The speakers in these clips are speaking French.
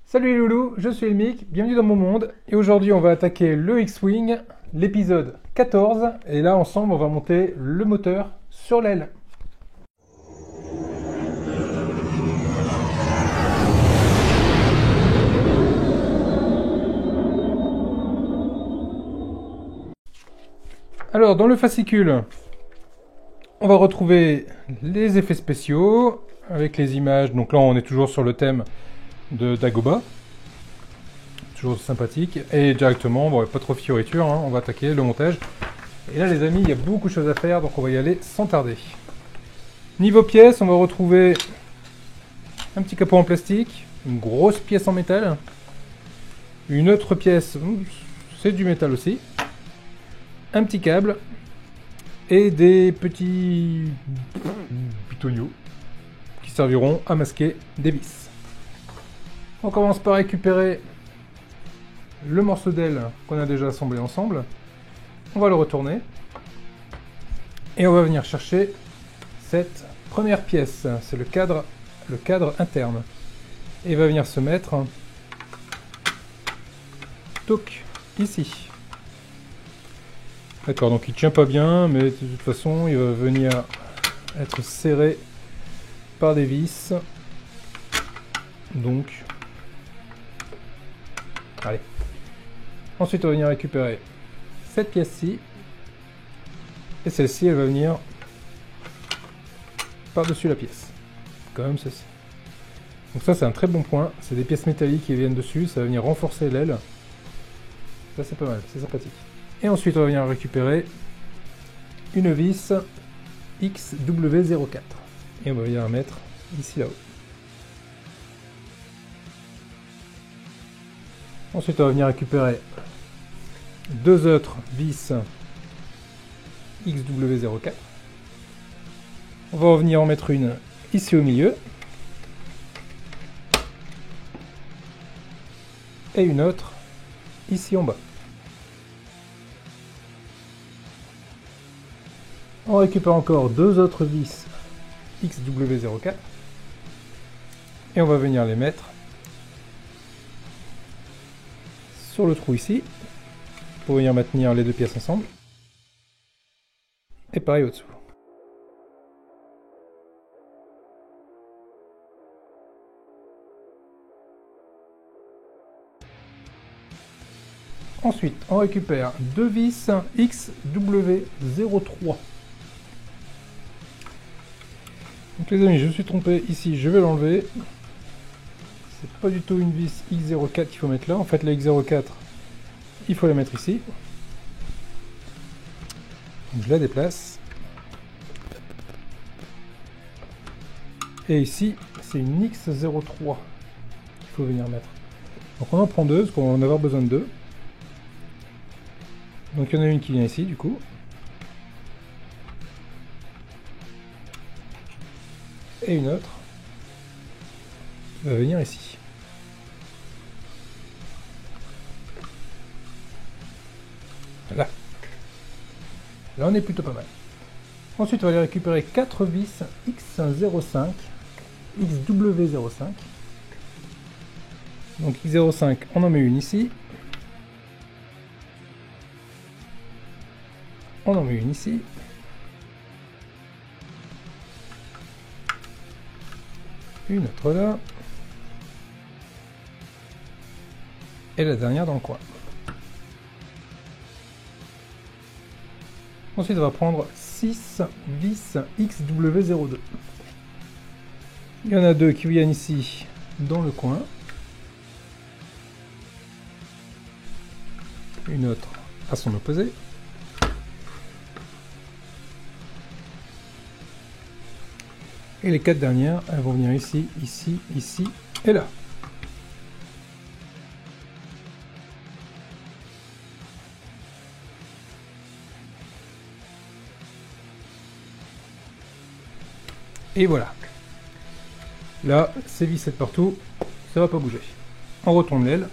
Salut les loulous, je suis Elmic, bienvenue dans mon monde. Et aujourd'hui on va attaquer le X-Wing, l'épisode 14. Et là ensemble on va monter le moteur sur l'aile. Alors dans le fascicule, on va retrouver les effets spéciaux avec les images. Donc là on est toujours sur le thème de Dagobah. Toujours sympathique. Et directement, bon, pas trop de fioritures, hein, on va attaquer le montage. Et là les amis, il y a beaucoup de choses à faire, donc on va y aller sans tarder. Niveau pièces, on va retrouver un petit capot en plastique, une grosse pièce en métal, une autre pièce, c'est du métal aussi, un petit câble, et des petits pitonios qui serviront à masquer des vis. On commence par récupérer le morceau d'aile qu'on a déjà assemblé ensemble. On va le retourner et on va venir chercher cette première pièce, c'est le cadre interne, et il va venir se mettre toc ici. D'accord, donc il tient pas bien, mais de toute façon il va venir être serré par des vis. Donc allez. Ensuite on va venir récupérer cette pièce-ci, et celle-ci elle va venir par-dessus la pièce, comme ceci. Donc ça c'est un très bon point, c'est des pièces métalliques qui viennent dessus, ça va venir renforcer l'aile. Ça c'est pas mal, c'est sympathique. Et ensuite on va venir récupérer une vis XW04, et on va venir la mettre ici là-haut. Ensuite on va venir récupérer deux autres vis XW04. On va venir en mettre une ici au milieu et une autre ici en bas. On récupère encore deux autres vis XW04 et on va venir les mettre sur le trou ici pour venir maintenir les deux pièces ensemble, et pareil au-dessous. Ensuite, on récupère deux vis XW03. Donc les amis, je me suis trompé ici, je vais l'enlever. C'est pas du tout une vis X04 qu'il faut mettre là. En fait, la X04, il faut la mettre ici. Donc je la déplace. Et ici, c'est une X03 qu'il faut venir mettre. Donc on en prend deux, parce qu'on va en avoir besoin de deux. Donc il y en a une qui vient ici, du coup. Et une autre qui va venir ici. Voilà. Là on est plutôt pas mal. Ensuite on va aller récupérer 4 vis X05, XW05. Donc X05, on en met une ici. On en met une ici. Une autre là. Et la dernière dans le coin. Ensuite on va prendre 6 vis XW02. Il y en a deux qui viennent ici dans le coin. Une autre à son opposé. Et les quatre dernières, elles vont venir ici, ici, ici et là. Et voilà. Là, c'est vissé de partout, ça va pas bouger. On retourne l'aile.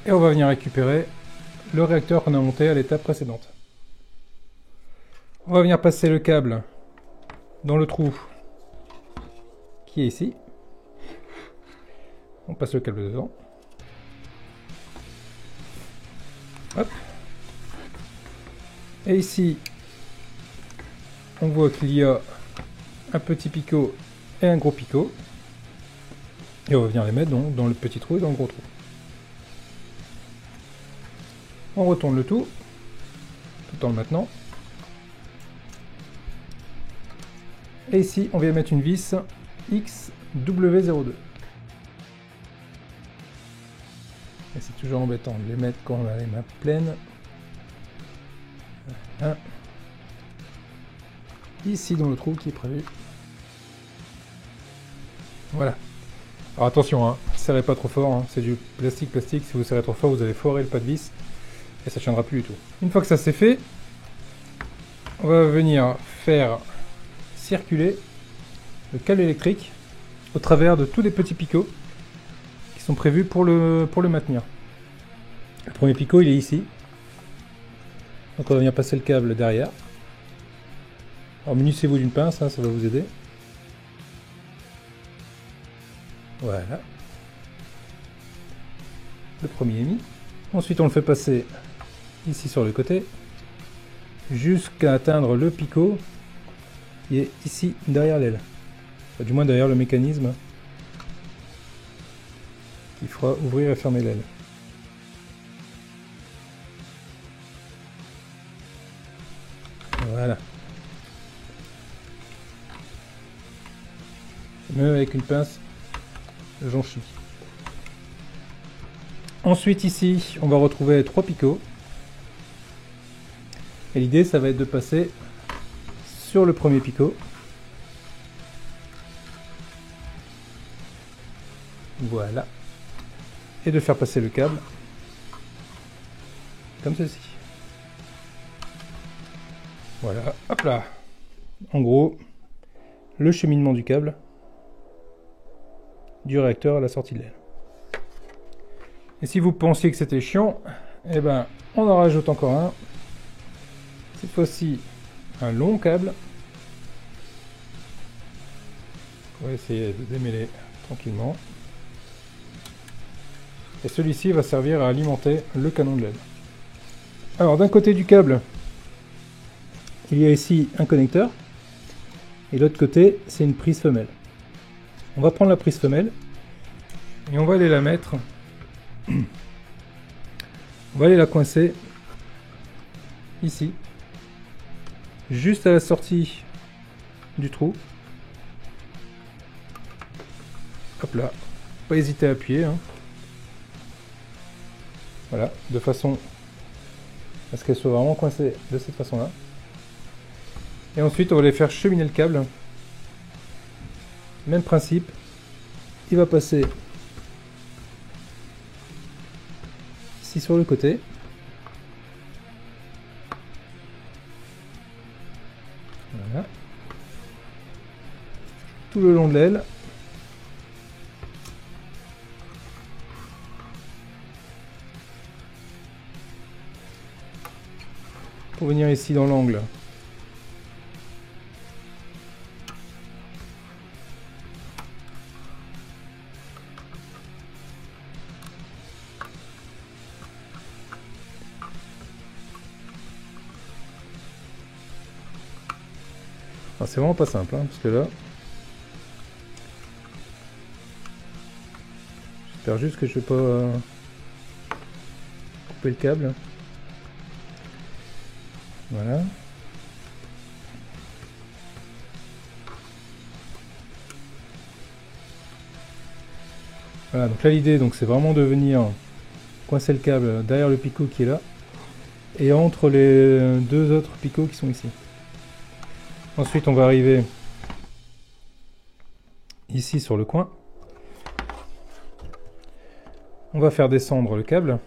Et on va venir récupérer le réacteur qu'on a monté à l'étape précédente. On va venir passer le câble dans le trou qui est ici. On passe le câble dedans. Hop. Et ici, on voit qu'il y a un petit picot et un gros picot. Et on va venir les mettre donc dans le petit trou et dans le gros trou. On retourne le tout en le maintenant. Et ici, on vient mettre une vis XW02. Et c'est toujours embêtant de les mettre quand on a les mains pleines. Voilà. Ici dans le trou qui est prévu. Voilà. Alors attention, hein, serrez pas trop fort, hein, c'est du plastique. Si vous serrez trop fort, vous allez foirer le pas de vis et ça ne tiendra plus du tout. Une fois que ça c'est fait, on va venir faire circuler le câble électrique au travers de tous les petits picots qui sont prévus pour le maintenir. Le premier picot il est ici. Donc on va venir passer le câble derrière. Alors munissez-vous d'une pince, hein, ça va vous aider. Voilà. Le premier est mis. Ensuite on le fait passer ici sur le côté jusqu'à atteindre le picot qui est ici derrière l'aile. Enfin, du moins derrière le mécanisme qui fera ouvrir et fermer l'aile. Voilà. Même avec une pince, j'en chie. Ensuite ici, on va retrouver 3 picots. Et l'idée, ça va être de passer sur le premier picot. Voilà. Et de faire passer le câble comme ceci. Voilà, hop là. En gros, le cheminement du câble du réacteur à la sortie de l'aile. Et si vous pensiez que c'était chiant, eh ben, on en rajoute encore un. Cette fois-ci, un long câble. On va essayer de démêler tranquillement. Et celui-ci va servir à alimenter le canon de l'aile. Alors, d'un côté du câble, il y a ici un connecteur. Et de l'autre côté, c'est une prise femelle. On va prendre la prise femelle et on va aller la mettre. On va aller la coincer ici, juste à la sortie du trou. Hop là, pas hésiter à appuyer. Hein. Voilà, de façon à ce qu'elle soit vraiment coincée de cette façon-là. Et ensuite, on va les faire cheminer le câble. Même principe, il va passer ici sur le côté. Voilà. Tout le long de l'aile. Pour venir ici dans l'angle. C'est vraiment pas simple, hein, parce que là, j'espère juste que je vais pas couper le câble. Voilà. Voilà, donc là l'idée, donc c'est vraiment de venir coincer le câble derrière le picot qui est là et entre les deux autres picots qui sont ici. Ensuite, on va arriver ici sur le coin. On va faire descendre le câble.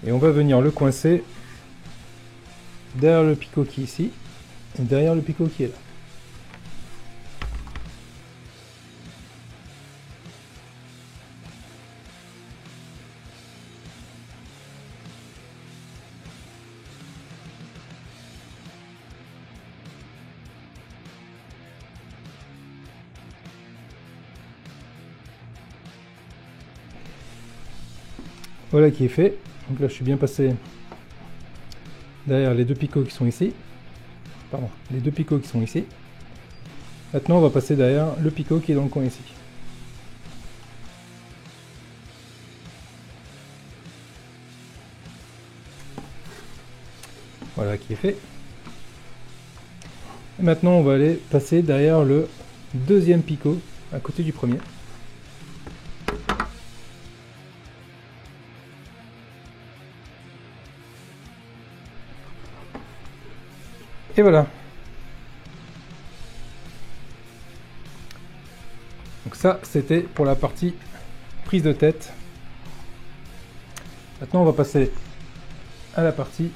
Et on va venir le coincer derrière le picot qui est ici et derrière le picot qui est là. Voilà qui est fait. Donc là je suis bien passé derrière les deux picots qui sont ici. Pardon, les deux picots qui sont ici. Maintenant on va passer derrière le picot qui est dans le coin ici. Voilà qui est fait. Et maintenant on va aller passer derrière le deuxième picot à côté du premier. Et voilà. Donc ça, c'était pour la partie prise de tête. Maintenant, on va passer à la partie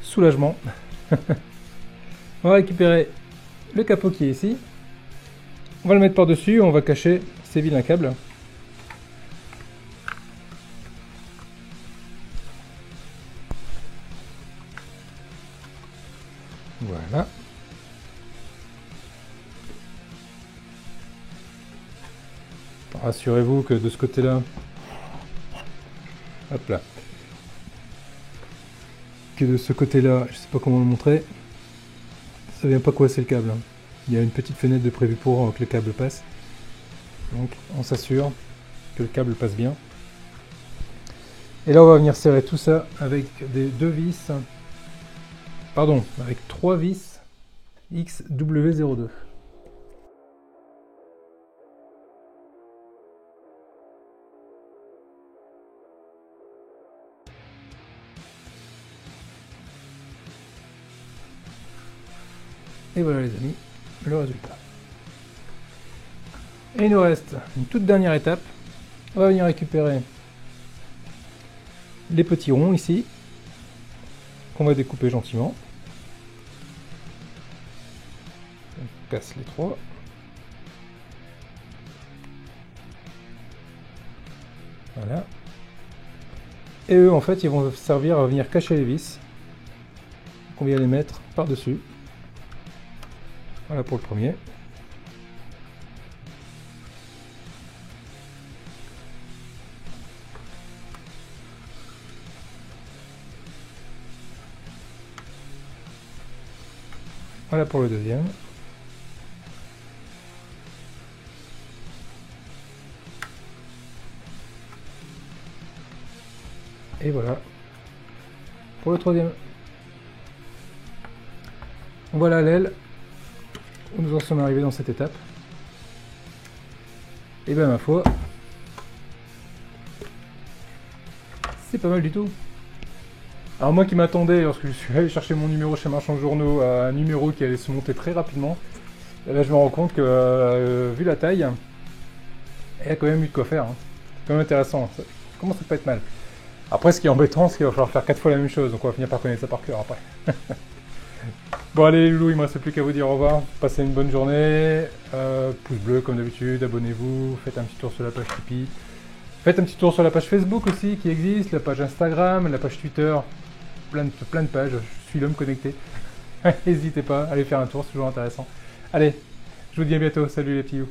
soulagement. On va récupérer le capot qui est ici. On va le mettre par-dessus, on va cacher ces vilains câbles. Voilà. Rassurez-vous que de ce côté-là, hop là, que de ce côté-là, je sais pas comment le montrer, ça vient pas coincer le câble. Hein. Il y a une petite fenêtre de prévu pour que le câble passe. Donc on s'assure que le câble passe bien. Et là on va venir serrer tout ça avec des deux vis, pardon, avec 3 vis XW02. Et voilà les amis, le résultat. Et il nous reste une toute dernière étape. On va venir récupérer les petits ronds ici, qu'on va découper gentiment. On casse les 3. Voilà. Et eux, en fait, ils vont servir à venir cacher les vis. Donc on vient les mettre par-dessus. Voilà pour le premier. Voilà pour le deuxième. Et voilà pour le troisième. Voilà l'aile où nous en sommes arrivés dans cette étape. Et bien ma foi, c'est pas mal du tout. Alors moi qui m'attendais, lorsque je suis allé chercher mon numéro chez Marchand de Journaux, à un numéro qui allait se monter très rapidement, et là je me rends compte que, vu la taille, il y a quand même eu de quoi faire. Hein. C'est quand même intéressant, ça commence à pas être mal. Après ce qui est embêtant, c'est qu'il va falloir faire 4 fois la même chose, donc on va finir par connaître ça par cœur après. Bon allez les loulous, il ne me reste plus qu'à vous dire au revoir, passez une bonne journée, pouce bleu comme d'habitude, abonnez-vous, faites un petit tour sur la page Tipeee, faites un petit tour sur la page Facebook aussi qui existe, la page Instagram, la page Twitter, plein de pages, je suis l'homme connecté, n'hésitez pas, allez faire un tour, c'est toujours intéressant. Allez, je vous dis à bientôt, salut les petits loups.